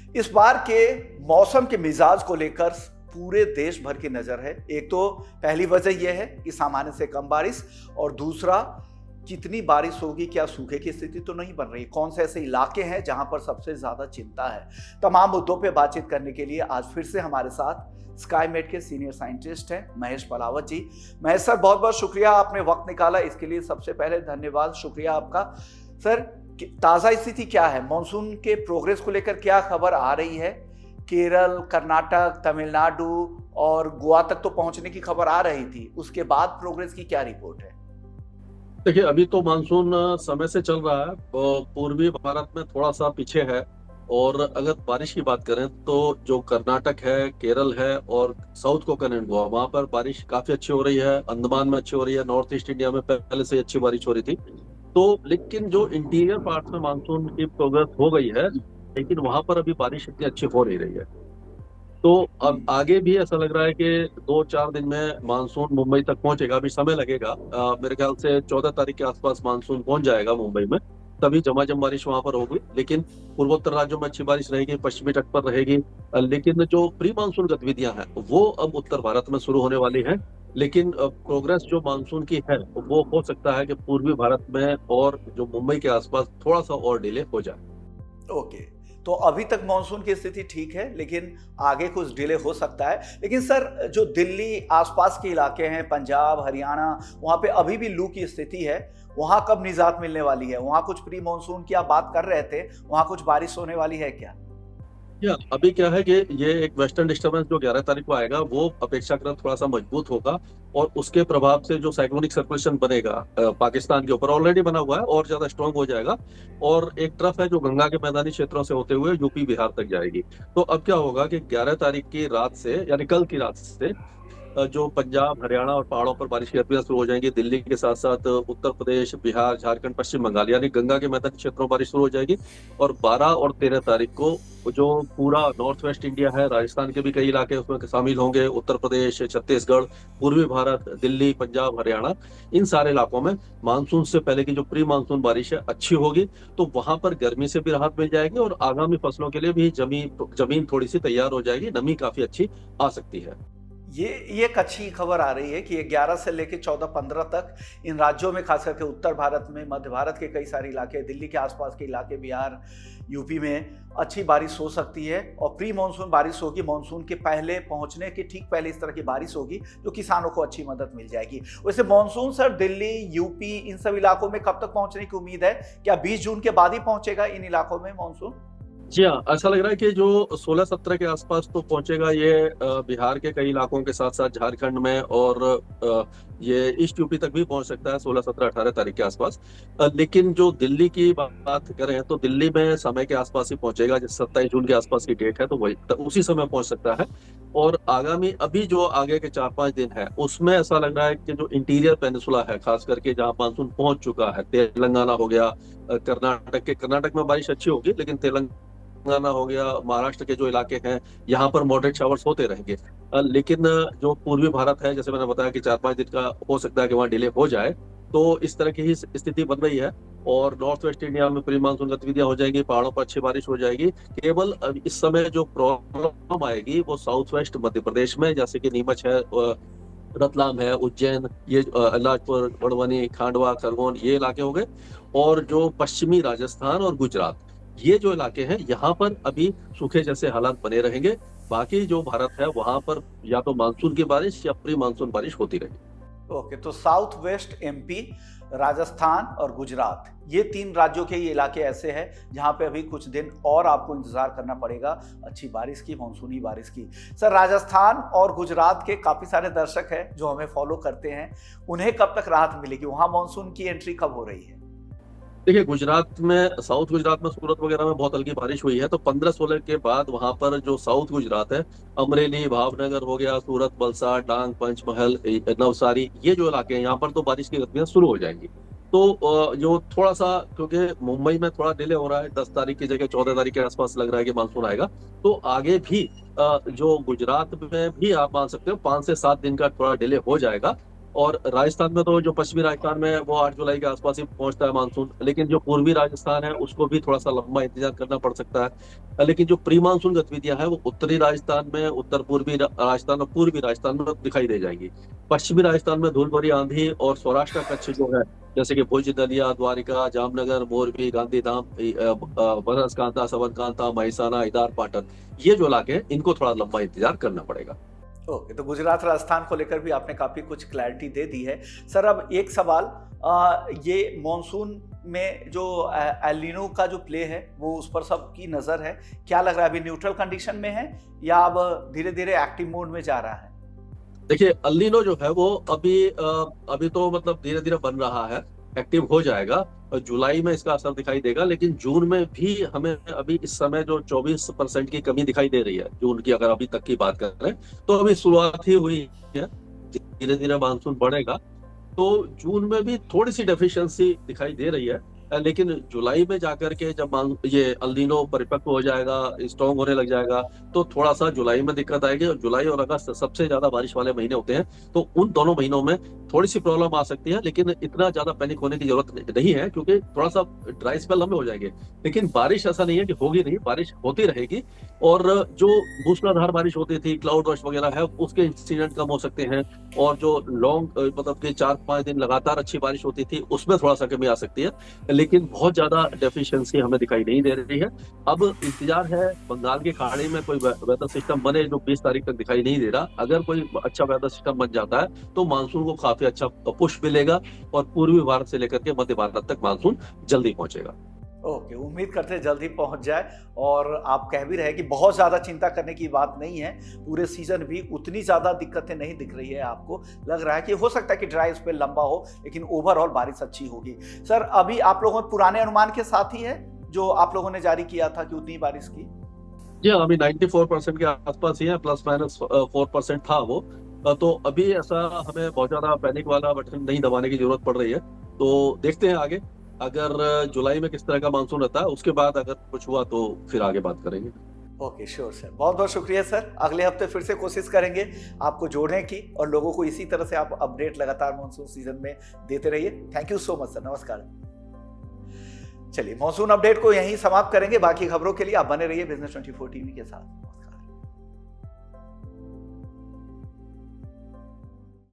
इस बार के मौसम के मिजाज को लेकर पूरे देश भर की नजर है। एक तो पहली वजह यह है कि सामान्य से कम बारिश, और दूसरा कितनी बारिश होगी, क्या सूखे की स्थिति तो नहीं बन रही, कौन से ऐसे इलाके हैं जहां पर सबसे ज्यादा चिंता है। तमाम मुद्दों पे बातचीत करने के लिए आज फिर से हमारे साथ स्काईमेट के सीनियर साइंटिस्ट हैं महेश पलावत जी। महेश सर, बहुत बहुत शुक्रिया, आपने वक्त निकाला इसके लिए सबसे पहले धन्यवाद, शुक्रिया आपका। सर, ताजा स्थिति क्या है, मानसून के प्रोग्रेस को लेकर क्या खबर आ रही है? केरल, कर्नाटक, तमिलनाडु और गोवा तक तो पहुंचने की खबर आ रही थी, उसके बाद प्रोग्रेस की क्या रिपोर्ट है? देखिए, अभी तो मानसून समय से चल रहा है, पूर्वी भारत में थोड़ा सा पीछे है। और अगर बारिश की बात करें तो जो कर्नाटक है, केरल है और साउथ कोकन एंड गोवा, वहां पर बारिश काफी अच्छी हो रही है। अंडमान में अच्छी हो रही है, नॉर्थ ईस्ट इंडिया में पहले से अच्छी बारिश हो रही थी। तो लेकिन जो इंटीरियर पार्ट में मानसून की प्रोग्रेस हो गई है, लेकिन वहां पर अभी बारिश इतनी अच्छी हो नहीं रही है। तो अब आगे भी ऐसा लग रहा है कि 2-4 दिन में मानसून मुंबई तक पहुंचेगा। अभी समय लगेगा, मेरे ख्याल से 14 तारीख के आसपास मानसून पहुंच जाएगा मुंबई में। तभी झमाझम बारिश वहां पर होगी। लेकिन पूर्वोत्तर राज्यों में अच्छी बारिश रहेगी, पश्चिमी तट पर रहेगी। लेकिन जो प्री मानसून गतिविधियां हैं वो अब उत्तर भारत में शुरू होने वाली हैं। लेकिन प्रोग्रेस जो मानसून की है वो हो सकता है कि पूर्वी भारत में और जो मुंबई के आसपास थोड़ा सा और डिले हो जाए। ओके, तो अभी तक मानसून की स्थिति ठीक है, लेकिन आगे कुछ डिले हो सकता है। लेकिन सर, जो दिल्ली आसपास के इलाके हैं, पंजाब, हरियाणा, वहां पे अभी भी लू की स्थिति है, वहां कब निजात मिलने वाली है? वहां कुछ प्री मानसून की आप बात कर रहे थे, वहां कुछ बारिश होने वाली है क्या? या अभी क्या है कि ये एक वेस्टर्न डिस्टर्बेंस जो 11 तारीख को आएगा वो अपेक्षाकृत थोड़ा सा मजबूत होगा। और उसके प्रभाव से जो साइक्लोनिक सर्कुलेशन बनेगा पाकिस्तान के ऊपर ऑलरेडी बना हुआ है और ज्यादा स्ट्रांग हो जाएगा। और एक ट्रफ है जो गंगा के मैदानी क्षेत्रों से होते हुए यूपी बिहार तक जाएगी। तो अब क्या होगा कि 11 तारीख की रात से, यानी कल की रात से, जो पंजाब, हरियाणा और पहाड़ों पर बारिश की गतिविधियां शुरू हो जाएंगी। दिल्ली के साथ साथ उत्तर प्रदेश, बिहार, झारखंड, पश्चिम बंगाल, यानी गंगा के मैदानी क्षेत्रों में बारिश शुरू हो जाएगी। और 12 और 13 तारीख को जो पूरा नॉर्थ वेस्ट इंडिया है, राजस्थान के भी कई इलाके उसमें शामिल होंगे, उत्तर प्रदेश, छत्तीसगढ़, पूर्वी भारत, दिल्ली, पंजाब, हरियाणा, इन सारे इलाकों में मानसून से पहले की जो प्री मानसून बारिश है अच्छी होगी। तो वहां पर गर्मी से भी राहत मिल जाएगी और आगामी फसलों के लिए भी जमीन थोड़ी सी तैयार हो जाएगी, नमी काफी अच्छी आ सकती है। ये एक अच्छी खबर आ रही है कि 11 से लेकर 14-15 तक इन राज्यों में, खास करके उत्तर भारत में, मध्य भारत के कई सारे इलाके, दिल्ली के आसपास के इलाके, बिहार, यूपी में अच्छी बारिश हो सकती है। और प्री मानसून बारिश होगी, मानसून के पहले पहुंचने के ठीक पहले इस तरह की बारिश होगी जो किसानों को अच्छी मदद मिल जाएगी। वैसे मानसून सर, दिल्ली, यूपी, इन सब इलाकों में कब तक पहुंचने की उम्मीद है? क्या 20 जून के बाद ही पहुंचेगा इन इलाकों में मानसून? जी हाँ, ऐसा लग रहा है कि जो 16-17 के आसपास तो पहुंचेगा ये, बिहार के कई इलाकों के साथ साथ झारखंड में, और ये ईस्ट यूपी तक भी पहुंच सकता है 16, 17, 18 तारीख के आसपास। लेकिन जो दिल्ली की बात करें तो दिल्ली में समय के आसपास ही पहुंचेगा। जिस 27 जून के आसपास की डेट है तो वही उसी समय पहुंच सकता है। और आगामी अभी जो आगे के 4-5 दिन है उसमें ऐसा लग रहा है कि जो इंटीरियर पेनिसुला है, खास करके जहां मानसून पहुंच चुका है, तेलंगाना हो गया, कर्नाटक में बारिश अच्छी होगी, लेकिन तेलंगाना हो गया, महाराष्ट्र के जो इलाके हैं, यहाँ पर मॉडरेट शावर्स होते रहेंगे। लेकिन जो पूर्वी भारत है, जैसे मैंने बताया कि 4-5 दिन का हो सकता है कि वहाँ डिले हो जाए। तो इस तरह की ही स्थिति बन रही है। और नॉर्थ वेस्ट इंडिया में प्री मानसून गतिविधियां हो जाएंगी, पहाड़ों पर अच्छी बारिश हो जाएगी। केवल इस समय जो प्रॉब्लम आएगी वो साउथ वेस्ट मध्य प्रदेश में, जैसे कि नीमच है, रतलाम है, उज्जैन, ये अलीराजपुर, बड़वानी, खांडवा, खरगोन, ये इलाके हो गए। और जो पश्चिमी राजस्थान और गुजरात, ये जो इलाके हैं, यहाँ पर अभी सूखे जैसे हालात बने रहेंगे। बाकी जो भारत है वहां पर या तो मानसून की बारिश या प्री मानसून बारिश होती रहेगी। ओके, तो साउथ वेस्ट एमपी, राजस्थान और गुजरात, ये 3 राज्यों के ये इलाके ऐसे हैं जहां पे अभी कुछ दिन और आपको इंतजार करना पड़ेगा अच्छी बारिश की, मानसूनी बारिश की। सर, राजस्थान और गुजरात के काफी सारे दर्शक हैं जो हमें फॉलो करते हैं, उन्हें कब तक राहत मिलेगी? वहां मानसून की एंट्री कब हो रही है? देखिए, गुजरात में, साउथ गुजरात में, सूरत वगैरह में बहुत हल्की बारिश हुई है। तो 15-16 के बाद वहां पर जो साउथ गुजरात है, अमरेली, भावनगर हो गया, सूरत, वलसाड, डांग, पंचमहल, नवसारी, ये जो इलाके हैं यहाँ पर तो बारिश की गतिविधियां शुरू हो जाएंगी। तो जो थोड़ा सा, क्योंकि मुंबई में थोड़ा डिले हो रहा है, 10 तारीख की जगह 14 तारीख के आसपास लग रहा है कि मानसून आएगा। तो आगे भी जो गुजरात में भी आप मान सकते हो 5 से 7 दिन का थोड़ा डिले हो जाएगा। और राजस्थान में तो जो पश्चिमी राजस्थान में वो 8 जुलाई के आसपास ही पहुंचता है मानसून, लेकिन जो पूर्वी राजस्थान है उसको भी थोड़ा सा लंबा इंतजार करना पड़ सकता है। लेकिन जो प्री मानसून गतिविधियां हैं वो उत्तरी राजस्थान में, उत्तर पूर्वी राजस्थान और पूर्वी राजस्थान में दिखाई दे जाएगी। पश्चिमी राजस्थान में धूल भरी आंधी और सौराष्ट्र का कच्छ जो है, जैसे कि भुज, दलिया, द्वारिका, जामनगर, मोरबी, गांधीधाम, बनासकांठा, सबरकांठा, महिसाना, हिसार, पाटन, ये जो इलाके हैं इनको थोड़ा लंबा इंतजार करना पड़ेगा। ओके, तो गुजरात राजस्थान को लेकर भी आपने काफी कुछ क्लैरिटी दे दी है। सर अब एक सवाल, ये मॉनसून में जो एल नीनो का जो प्ले है वो उस पर सबकी नजर है, क्या लग रहा है अभी न्यूट्रल कंडीशन में है या अब धीरे धीरे एक्टिव मोड में जा रहा है? देखिए, एल नीनो जो है वो अभी तो मतलब धीरे धीरे बन रहा है, एक्टिव हो जाएगा और जुलाई में इसका असर दिखाई देगा, लेकिन जून में भी हमें अभी इस समय जो 24% की कमी दिखाई दे रही है जून की, अगर अभी तक की बात करें तो अभी शुरुआत ही हुई है, धीरे धीरे मानसून बढ़ेगा। तो जून में भी थोड़ी सी डेफिशिएंसी दिखाई दे रही है, लेकिन जुलाई में जाकर के जब ये एल नीनो परिपक्व हो जाएगा, स्ट्रॉन्ग होने लग जाएगा, तो थोड़ा सा जुलाई में दिक्कत आएगी। और जुलाई और अगस्त सबसे ज्यादा बारिश वाले महीने होते हैं, तो उन दोनों महीनों में थोड़ी सी प्रॉब्लम आ सकती है, लेकिन इतना ज्यादा पैनिक होने की जरूरत नहीं है, क्योंकि थोड़ा सा ड्राई स्पेल लंबे हो जाएंगे। लेकिन बारिश ऐसा नहीं है कि होगी नहीं, बारिश होती रहेगी। और जो मूसलाधार बारिश होती थी, क्लाउड बर्स्ट वगैरह है, उसके इंसिडेंट कम हो सकते हैं। और जो लॉन्ग मतलब कि 4-5 दिन लगातार अच्छी बारिश होती थी उसमें थोड़ा सा कमी आ सकती है, लेकिन बहुत ज्यादा डेफिशिएंसी हमें दिखाई नहीं दे रही है। अब इंतजार है बंगाल की खाड़ी में कोई वेदर सिस्टम बने, जो 20 तारीख तक दिखाई नहीं दे रहा। अगर कोई अच्छा वेदर सिस्टम बन जाता है तो मानसून को काफी अच्छा पुश मिलेगा और पूर्वी भारत से लेकर के मध्य भारत तक मानसून जल्दी पहुंचेगा। ओके, उम्मीद करते हैं जल्दी पहुंच जाए। और आप कह भी रहे कि बहुत ज़्यादा चिंता करने की बात नहीं है, पूरे सीजन भी उतनी ज़्यादा दिक्कतें नहीं दिख रही है आपको। लग रहा है कि हो सकता है कि ड्राई स्पेल लंबा हो, लेकिन ओवरऑल बारिश अच्छी होगी। सर अभी आप लोगों ने पुराने अनुमान के साथ ही है जो आप लोगों ने जारी किया था कि उतनी बारिश की? जी हाँ, अभी 94% के आसपास ही है, प्लस माइनस 4% था वो। तो अभी ऐसा हमें बहुत ज्यादा पैनिक वाला बटन नहीं दबाने की जरूरत पड़ रही है। तो देखते हैं आगे, अगर जुलाई में किस तरह का मानसून रहता है, उसके बाद अगर कुछ हुआ तो फिर आगे बात करेंगे। ओके, श्योर सर, बहुत बहुत शुक्रिया सर। अगले हफ्ते फिर से कोशिश करेंगे आपको जोड़ने की, और लोगों को इसी तरह से आप अपडेट लगातार मानसून सीजन में देते रहिए। Thank you so much sir, नमस्कार। चलिए, मानसून अपडेट को यहीं समाप्त करेंगे। बाकी खबरों के लिए आप बने रहिए बिजनेस 24 टीवी के साथ।